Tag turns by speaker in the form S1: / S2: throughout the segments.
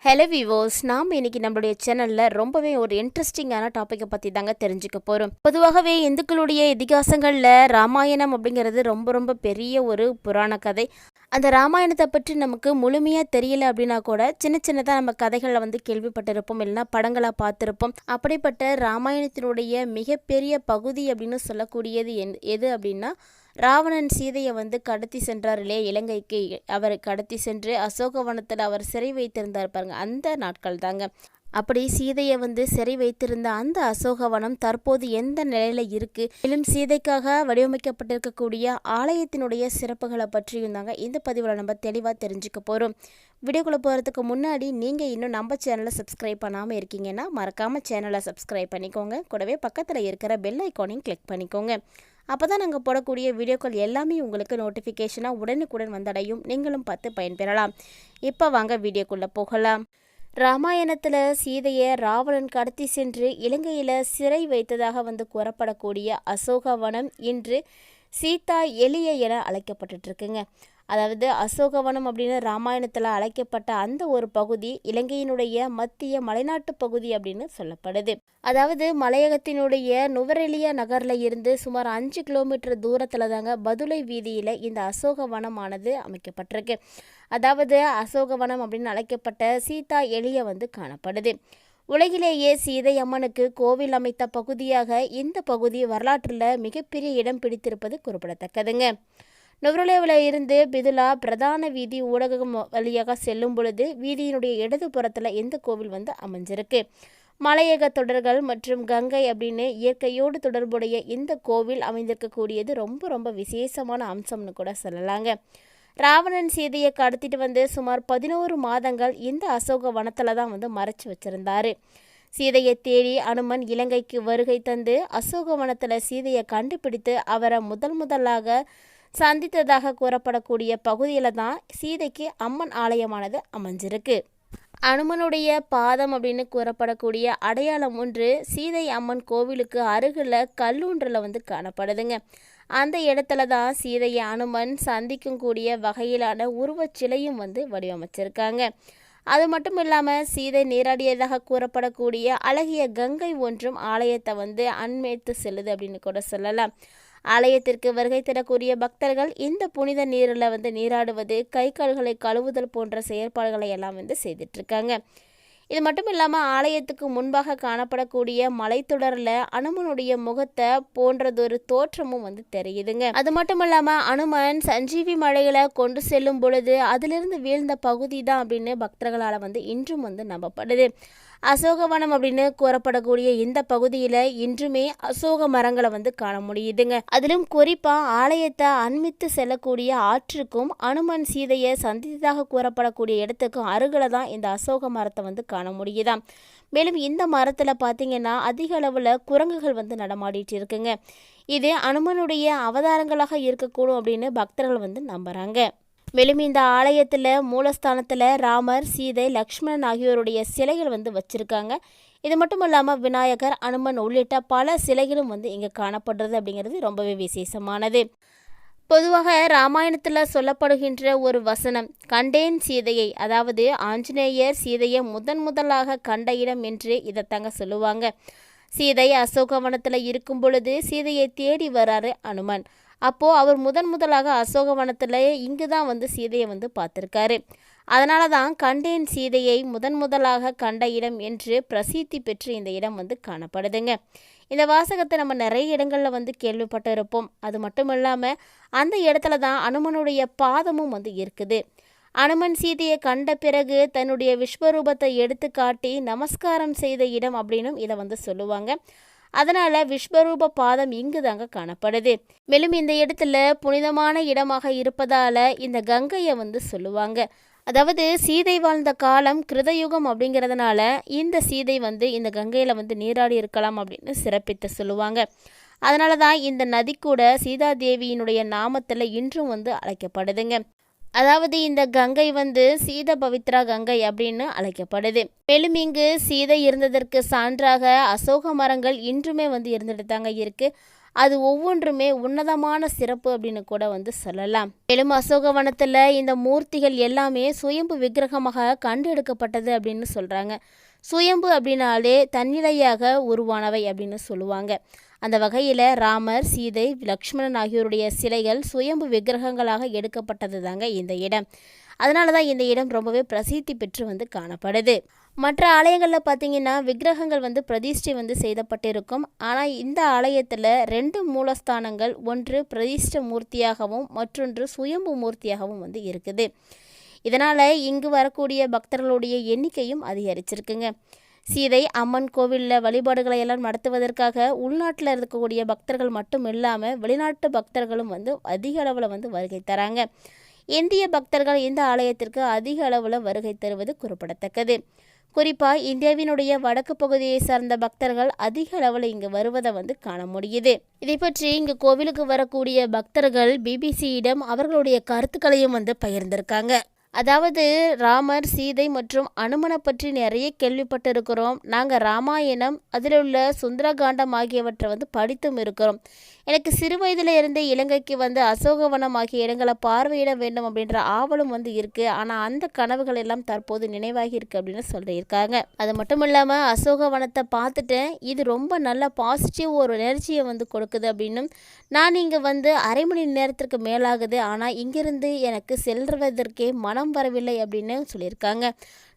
S1: Hello விவோஸ், நாம் இன்னைக்கு நம்மளுடைய சேனலில் ரொம்பவே ஒரு இன்ட்ரெஸ்டிங்கான டாப்பிக்கை பற்றி தாங்க தெரிஞ்சுக்க போகிறோம். பொதுவாகவே இந்துக்களுடைய இதிகாசங்களில் ராமாயணம் அப்படிங்கிறது ரொம்ப ரொம்ப பெரிய ஒரு புராண கதை. அந்த ராமாயணத்தை பற்றி நமக்கு முழுமையாக தெரியல அப்படின்னா கூட சின்ன சின்னதாக நம்ம கதைகளில் கேள்விப்பட்டிருப்போம், இல்லைன்னா படங்களாக பார்த்துருப்போம். அப்படிப்பட்ட ராமாயணத்தினுடைய மிகப்பெரிய பகுதி அப்படின்னு சொல்லக்கூடியது எது அப்படின்னா, ராவணன் சீதையை கடத்தி சென்றார் இல்லையா இலங்கைக்கு. அவர் கடத்தி சென்று அசோகவனத்தில் அவர் சிறை வைத்திருந்தார் பாருங்க, அந்த நாட்கள் தாங்க. அப்படி சீதையை சிறை வைத்திருந்த அந்த அசோகவனம் தற்போது எந்த நிலையில இருக்கு, மேலும் சீதைக்காக வடிவமைக்கப்பட்டிருக்கக்கூடிய ஆலயத்தினுடைய சிறப்புகளை பற்றியும் தாங்க இந்த பதிவில் நம்ம தெளிவாக தெரிஞ்சுக்க போகிறோம். வீடியோக்குள்ளே போகிறதுக்கு முன்னாடி நீங்கள் இன்னும் நம்ம சேனலை சப்ஸ்கிரைப் பண்ணாமல் இருக்கீங்கன்னா மறக்காமல் சேனலை சப்ஸ்கிரைப் பண்ணிக்கோங்க. கூடவே பக்கத்தில் இருக்கிற பெல் ஐக்கானையும் கிளிக் பண்ணிக்கோங்க. அப்போ தான் நாங்கள் போடக்கூடிய வீடியோக்கள் எல்லாமே உங்களுக்கு நோட்டிஃபிகேஷனாக உடனுக்குடன் வந்தடையும், நீங்களும் பார்த்து பயன்பெறலாம். இப்போ வாங்க வீடியோக்குள்ளே போகலாம். ராமாயணத்தில் சீதையை ராவணன் கடத்தி சென்று இலங்கையில் சிறை வைத்ததாக கூறப்படக்கூடிய அசோகவனம் இன்று சீதா எலிய என அழைக்கப்பட்டுருக்குங்க. அதாவது அசோகவனம் அப்படின்னு ராமாயணத்தில் அழைக்கப்பட்ட அந்த ஒரு பகுதி இலங்கையினுடைய மத்திய மலைநாட்டு பகுதி அப்படின்னு சொல்லப்படுது. அதாவது மலையகத்தினுடைய நுவரெலியா நகரில் இருந்து சுமார் 5 கிலோமீட்டர் தூரத்தில் தாங்க பதுளை வீதியில் இந்த அசோகவனமானது அமைக்கப்பட்டிருக்கு. அதாவது அசோகவனம் அப்படின்னு அழைக்கப்பட்ட சீதா எலிய காணப்படுது. உலகிலேயே சீதை அம்மனுக்கு கோவில் அமைத்த பகுதியாக இந்த பகுதி வரலாற்றில் மிகப்பெரிய இடம் பிடித்திருப்பது குறிப்பிடத்தக்கதுங்க. நுவரெலியாவில் இருந்து பிதுலா பிரதான வீதி ஊடகம் வழியாக செல்லும் பொழுது வீதியினுடைய இடது புறத்தில் இந்த கோவில் அமைஞ்சிருக்கு. மலையக தொடர்கள் மற்றும் கங்கை அப்படின்னு இயற்கையோடு தொடர்புடைய இந்த கோவில் அமைந்திருக்கக்கூடியது ரொம்ப ரொம்ப விசேஷமான அம்சம்னு கூட சொல்லலாங்க. ராவணன் சீதையை கடத்திட்டு சுமார் 11 மாதங்கள் இந்த அசோக வனத்தில் தான் மறைச்சு வச்சிருந்தாரு. சீதையை தேடி அனுமன் இலங்கைக்கு வருகை தந்து அசோகவனத்தில் சீதையை கண்டுபிடித்து அவரை முதலாக சந்தித்ததாக கூறப்படக்கூடிய பகுதியில் தான் சீதைக்கு அம்மன் ஆலயமானது அமைஞ்சிருக்கு. அனுமனுடைய பாதம் அப்படின்னு கூறப்படக்கூடிய அடையாளம் ஒன்று சீதை அம்மன் கோவிலுக்கு அருகில் கல்லூன்றில் காணப்படுதுங்க. அந்த இடத்துல தான் சீதையை அனுமன் சந்திக்கும் கூடிய வகையிலான உருவச்சிலையும் வடிவமைச்சிருக்காங்க. அது மட்டும் இல்லாமல் சீதை நீராடியதாக கூறப்படக்கூடிய அழகிய கங்கை ஒன்றும் ஆலயத்தை அண்மைத்து செல்லுது அப்படின்னு கூட சொல்லலாம். ஆலயத்திற்கு வருகை தரக்கூடிய பக்தர்கள் இந்த புனித நீரில் நீராடுவது, கை கால்களை கழுவுதல் போன்ற செயற்பாடுகளை எல்லாம் செய்துட்ருக்காங்க. இது மட்டும் இல்லாமல் ஆலயத்துக்கு முன்பாக காணப்படக்கூடிய மலைத்தொடரில் அனுமனுடைய முகத்தை போன்றதொரு தோற்றமும் தெரியுதுங்க. அது மட்டும் இல்லாமல் அனுமன் சஞ்சீவி மலைகளை கொண்டு செல்லும் பொழுது அதிலிருந்து வீழ்ந்த பகுதி தான் அப்படின்னு பக்தர்களால் இன்றும் நம்பப்படுது. அசோகவனம் அப்படின்னு கூறப்படக்கூடிய இந்த பகுதியில் இன்றுமே அசோக மரங்களை காண முடியுதுங்க. அதிலும் குறிப்பாக ஆலயத்தை அண்மித்து செல்லக்கூடிய ஆற்றுக்கும் அனுமன் சீதையை சந்தித்ததாக கூறப்படக்கூடிய இடத்துக்கும் அருகில் தான் இந்த அசோக மரத்தை காண முடியுதாம். மேலும் இந்த மரத்தில் பார்த்தீங்கன்னா அதிக அளவில் குரங்குகள் நடமாடிட்டு இருக்குங்க. இது அனுமனுடைய அவதாரங்களாக இருக்கக்கூடும் அப்படின்னு பக்தர்கள் நம்புகிறாங்க. மேலும் இந்த ஆலயத்தில் மூலஸ்தானத்தில் ராமர், சீதை, லக்ஷ்மணன் ஆகியோருடைய சிலைகள் வச்சுருக்காங்க. இது மட்டும் இல்லாமல் விநாயகர், அனுமன் உள்ளிட்ட பல சிலைகளும் இங்கே காணப்படுறது அப்படிங்கிறது ரொம்பவே விசேஷமானது. பொதுவாக ராமாயணத்தில் சொல்லப்படுகின்ற ஒரு வசனம் கண்டேன் சீதையை, அதாவது ஆஞ்சநேயர் சீதையை முதலாக கண்ட இடம் என்று இதைத்தாங்க சொல்லுவாங்க. சீதை அசோகவனத்தில் இருக்கும் பொழுது சீதையை தேடி வராரு அனுமன். அப்போது அவர் முதலாக அசோகவனத்தில் இங்கு தான் சீதையை பார்த்துருக்காரு. அதனால தான் கண்டேன் சீதையை முதலாக கண்ட இடம் என்று பிரசித்தி பெற்று இந்த இடம் காணப்படுதுங்க. இந்த வாசகத்தை நம்ம நிறைய இடங்களில் கேள்விப்பட்டு இருப்போம். அது மட்டும் இல்லாமல் அந்த இடத்துல தான் அனுமனுடைய பாதமும் இருக்குது. அனுமன் சீதையை கண்ட பிறகு தன்னுடைய விஸ்வரூபத்தை எடுத்து காட்டி நமஸ்காரம் செய்த இடம் அப்படின்னும் இதை சொல்லுவாங்க. அதனால் விஸ்வரூப பாதம் இங்கு தாங்க காணப்படுது. மேலும் இந்த இடத்துல புனிதமான இடமாக இருப்பதால் இந்த கங்கையை சொல்லுவாங்க. அதாவது சீதை வாழ்ந்த காலம் கிருதயுகம் அப்படிங்கிறதுனால இந்த சீதை இந்த கங்கையில் நீராடி இருக்கலாம் அப்படின்னு சிறப்பித்து சொல்லுவாங்க. அதனால தான் இந்த நதி கூட சீதாதேவியினுடைய நாமத்தில் இன்றும் அழைக்கப்படுதுங்க. அதாவது இந்த கங்கை சீத பவித்ரா கங்கை அப்படின்னு அழைக்கப்படுது. மேலும் இங்கு சீதை இருந்ததற்கு சான்றாக அசோக மரங்கள் இன்றுமே இருந்துட்டு தாங்க இருக்கு. அது ஒவ்வொன்றுமே உன்னதமான சிறப்பு அப்படின்னு கூட வந்து சொல்லலாம். மேலும் அசோகவனத்தில் இந்த மூர்த்திகள் எல்லாமே சுயம்பு விக்கிரகமாக கண்டெடுக்கப்பட்டது அப்படின்னு சொல்கிறாங்க. சுயம்பு அப்படின்னாலே தன்னிலையாக உருவானவை அப்படின்னு சொல்லுவாங்க. அந்த வகையில் ராமர், சீதை, லக்ஷ்மணன் ஆகியோருடைய சிலைகள் சுயம்பு விக்கிரகங்களாக எடுக்கப்பட்டது தாங்க இந்த இடம். அதனால தான் இந்த இடம் ரொம்பவே பிரசித்தி பெற்று வந்து காணப்படுது. மற்ற ஆலயங்களில் பார்த்தீங்கன்னா விக்கிரகங்கள் வந்து பிரதிஷ்டை வந்து செய்யப்பட்டிருக்கும். ஆனால் இந்த ஆலயத்தில் 2 மூலஸ்தானங்கள், ஒன்று பிரதிஷ்ட மூர்த்தியாகவும் மற்றொன்று சுயம்பு மூர்த்தியாகவும் வந்து இருக்குது. இதனால் இங்கு வரக்கூடிய பக்தர்களுடைய எண்ணிக்கையும் அதிகரிச்சிருக்குங்க. சீதை அம்மன் கோவிலில் வழிபாடுகளை எல்லாம் நடத்துவதற்காக உள்நாட்டில் இருக்கக்கூடிய பக்தர்கள் மட்டும் இல்லாமல் வெளிநாட்டு பக்தர்களும் வந்து அதிக அளவில் வந்து வருகை தராங்க. இந்திய பக்தர்கள் இந்த ஆலயத்திற்கு அதிக அளவில் வருகை தருவது குறிப்பிடத்தக்கது. குறிப்பாக இந்தியாவினுடைய வடக்கு பகுதியை சார்ந்த பக்தர்கள் அதிக அளவில் இங்கு வருவதை வந்து காண முடியுது. இதை பற்றி இங்கு கோவிலுக்கு வரக்கூடிய பக்தர்கள் பிபிசியிடம் அவர்களுடைய கருத்துக்களையும் வந்து பகிர்ந்திருக்காங்க. அதாவது ராமர், சீதை மற்றும் அனுமனை பற்றி நிறைய கேள்விப்பட்டிருக்கிறோம். நாங்கள் ராமாயணம், அதில் உள்ள சுந்தரகாண்டம் ஆகியவற்றை வந்து படித்தும் இருக்கிறோம். எனக்கு சிறு வயதில் இருந்தே இலங்கைக்கு வந்து அசோகவனம் ஆகிய இடங்களை பார்வையிட வேண்டும் அப்படின்ற ஆவலும் வந்து இருக்குது. ஆனால் அந்த கனவுகள் எல்லாம் தற்போது நினைவாகி இருக்குது அப்படின்னு சொல்லியிருக்காங்க. அது மட்டும் இல்லாமல் அசோகவனத்தை பார்த்துட்டேன், இது ரொம்ப நல்ல பாசிட்டிவ் ஒரு எனர்ஜியை வந்து கொடுக்குது அப்படின்னும், நான் இங்கே வந்து அரை மணி நேரத்திற்கு மேலாகுது, ஆனால் இங்கிருந்து எனக்கு செல்வதற்கே மனம் வரவில்லை அப்படின்னு சொல்லியிருக்காங்க.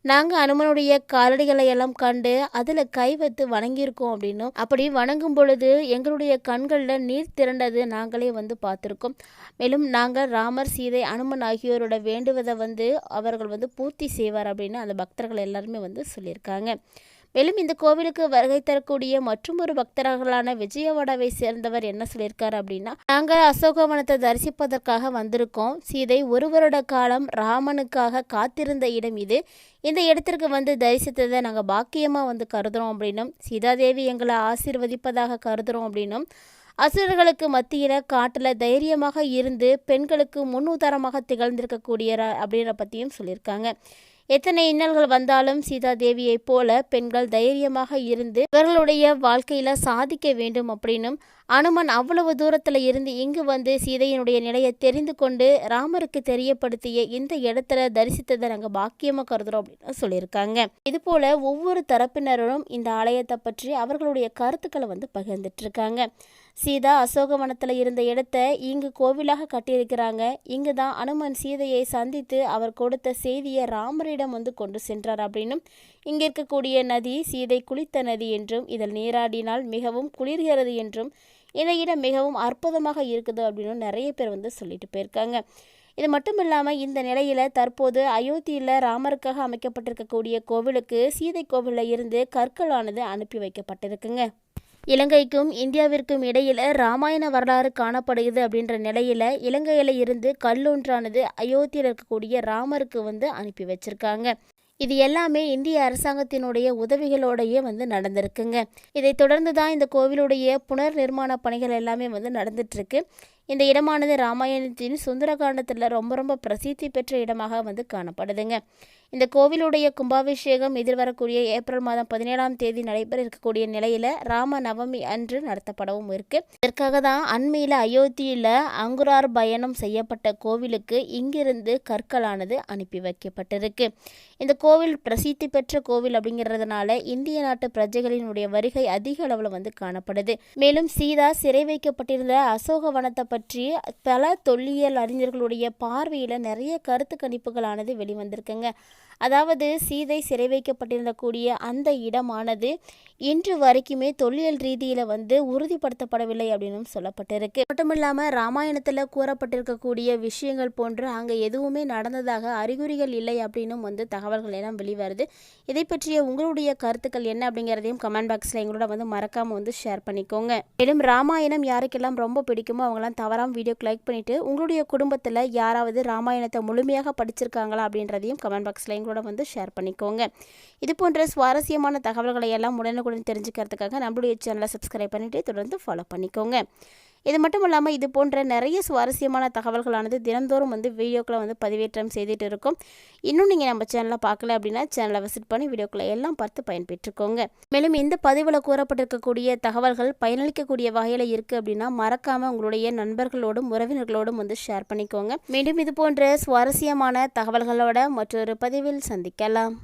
S1: நாங்கள் அனுமனுடைய காலடிகளை எல்லாம் கண்டு அதில் கை வைத்து வணங்கியிருக்கோம் அப்படின்னும், அப்படி வணங்கும் பொழுது எங்களுடைய கண்களில் நீர் திரண்டது நாங்களே வந்து பார்த்துருக்கோம். மேலும் நாங்கள் ராமர், சீதை, அனுமன் ஆகியோரோட வேண்டுவதை வந்து அவர்கள் வந்து பூர்த்தி செய்வார் அப்படின்னு அந்த பக்தர்கள் எல்லாருமே வந்து சொல்லியிருக்காங்க. மேலும் இந்த கோவிலுக்கு வருகை தரக்கூடிய மற்றும் ஒரு பக்தர்களான விஜயவாடாவை சேர்ந்தவர் என்ன சொல்லியிருக்காரு அப்படின்னா, நாங்கள் அசோகவனத்தை தரிசிப்பதற்காக வந்திருக்கோம். சீதை 1 வருட காலம் ராமனுக்காக காத்திருந்த இடம் இது. இந்த இடத்திற்கு வந்து தரிசித்ததை நாங்கள் பாக்கியமாக வந்து கருதுகிறோம் அப்படின்னும், சீதாதேவி எங்களை ஆசீர்வதிப்பதாக கருதுகிறோம் அப்படின்னும், அசுரர்களுக்கு மத்தியில் காட்டில் தைரியமாக இருந்து பெண்களுக்கு முன்னுதாரணமாக திகழ்ந்திருக்கக்கூடிய அப்படின்ற பற்றியும் சொல்லியிருக்காங்க. எத்தனை இன்னல்கள் வந்தாலும் சீதாதேவியைப் போல பெண்கள் தைரியமாக இருந்து இவர்களுடைய வாழ்க்கையில் சாதிக்க வேண்டும் அப்படின்னும், அனுமன் அவ்வளவு தூரத்தில் இருந்து இங்கு வந்து சீதையினுடைய நிலையை தெரிந்து கொண்டு ராமருக்கு தெரியப்படுத்திய இந்த இடத்துல தரிசித்ததை நாங்கள் பாக்கியமாக கருதுகிறோம் அப்படின்னு சொல்லியிருக்காங்க. இதுபோல் ஒவ்வொரு தரப்பினரும் இந்த ஆலயத்தை பற்றி அவர்களுடைய கருத்துக்களை வந்து பகிர்ந்துட்டு இருக்காங்க. சீதா அசோகவனத்தில் இருந்த இடத்த இங்கு கோவிலாக கட்டியிருக்கிறாங்க. இங்கு தான் அனுமன் சீதையை சந்தித்து அவர் கொடுத்த செய்தியை ராமரிடம் வந்து கொண்டு சென்றார் அப்படின்னும், இங்கே இருக்கக்கூடிய நதி சீதை குளித்த நதி என்றும், இதில் நீராடினால் மிகவும் குளிர்கிறது என்றும், இந்த இடம் மிகவும் அற்புதமாக இருக்குது அப்படின்னு நிறைய பேர் வந்து சொல்லிட்டு போயிருக்காங்க. இது மட்டும் இல்லாமல் இந்த நிலையில் தற்போது அயோத்தியில் ராமருக்காக அமைக்கப்பட்டிருக்கக்கூடிய கோவிலுக்கு சீதை கோவிலில் இருந்து கற்களானது அனுப்பி வைக்கப்பட்டிருக்குங்க. இலங்கைக்கும் இந்தியாவிற்கும் இடையில் ராமாயண வரலாறு காணப்படுகிறது அப்படின்ற நிலையில் இலங்கையில் இருந்து கல்லொன்றானது அயோத்தியில் இருக்கக்கூடிய ராமருக்கு வந்து அனுப்பி வச்சிருக்காங்க. இது எல்லாமே இந்திய அரசாங்கத்தினுடைய உதவிகளோடையே வந்து நடந்திருக்குங்க. இதை தொடர்ந்து தான் இந்த கோவிலுடைய புனர் நிர்மாண பணிகள் எல்லாமே வந்து நடந்துட்டுருக்கு. இந்த இடமானது ராமாயணத்தின் சுந்தரகாண்டத்தில் ரொம்ப பிரசித்தி பெற்ற இடமாக வந்து காணப்படுதுங்க. இந்த கோவிலுடைய கும்பாபிஷேகம் எதிர்வரக்கூடிய ஏப்ரல் மாதம் 17ஆம் தேதி நடைபெற இருக்கக்கூடிய நிலையில் ராம நவமி அன்று நடத்தப்படவும் இருக்கு. இதற்காக தான் அண்மையில் அயோத்தியில் அங்குரார் பயணம் செய்யப்பட்ட கோவிலுக்கு இங்கிருந்து கற்களானது அனுப்பி வைக்கப்பட்டிருக்கு. இந்த கோவில் பிரசித்தி பெற்ற கோவில் அப்படிங்கிறதுனால இந்திய நாட்டு பிரஜைகளினுடைய வருகை அதிக அளவில் வந்து காணப்படுது. மேலும் சீதா சிறை வைக்கப்பட்டிருந்த அசோகவனத்தை பற்றி பல தொல்லியல் அறிஞர்களுடைய பார்வையில் நிறைய கருத்து கணிப்புகளானது வெளிவந்திருக்குங்க. அதாவது சீதை சிறை வைக்கப்பட்டிருந்தக்கூடிய அந்த இடமானது இன்று வரைக்குமே தொல்லியல் ரீதியில் வந்து உறுதிப்படுத்தப்படவில்லை அப்படின்னு சொல்லப்பட்டிருக்கு. மட்டுமில்லாமல் ராமாயணத்தில் கூறப்பட்டிருக்கக்கூடிய விஷயங்கள் போன்று அங்கே எதுவுமே நடந்ததாக அறிகுறிகள் இல்லை அப்படின்னும் வந்து தகவல்கள் எல்லாம் வெளிவருது. இதை பற்றிய உங்களுடைய கருத்துக்கள் என்ன அப்படிங்கிறதையும் கமெண்ட் பாக்ஸில் எங்களோட வந்து மறக்காமல் வந்து ஷேர் பண்ணிக்கோங்க. மேலும் ராமாயணம் யாருக்கெல்லாம் ரொம்ப பிடிக்குமோ அவங்களாம் தவறாமல் வீடியோக்கு லைக் பண்ணிவிட்டு உங்களுடைய குடும்பத்தில் யாராவது ராமாயணத்தை முழுமையாக படிச்சிருக்காங்களா அப்படின்றதையும் கமெண்ட் பாக்ஸில் எங்களோட வந்து ஷேர் பண்ணிக்கோங்க. இது போன்ற சுவாரஸ்யமான தகவல்களை எல்லாம் உடனுக்குடன் தெரிஞ்சுக்கிறதுக்காக நம்மளுடைய சேனலை சப்ஸ்கிரைப் பண்ணிட்டு தொடர்ந்து ஃபாலோ பண்ணிக்கோங்க. இது மட்டும் இல்லாமல் இது போன்ற நிறைய சுவாரஸ்யமான தகவல்களானது தினந்தோறும் வீடியோக்களை பதிவேற்றம் செய்துட்டு இருக்கும். இன்னும் நீங்கள் நம்ம சேனலை பார்க்கல அப்படின்னா சேனலை விசிட் பண்ணி வீடியோக்களை எல்லாம் பார்த்து பயன்பெற்றுக்கோங்க. மேலும் இந்த பதிவில் கூறப்பட்டிருக்கக்கூடிய தகவல்கள் பயனளிக்கக்கூடிய வகையில் இருக்குது அப்படின்னா மறக்காமல் உங்களுடைய நண்பர்களோடும் உறவினர்களோடும் ஷேர் பண்ணிக்கோங்க. மீண்டும் இது போன்ற சுவாரஸ்யமான தகவல்களோட மற்றொரு பதிவில் சந்திக்கலாம்.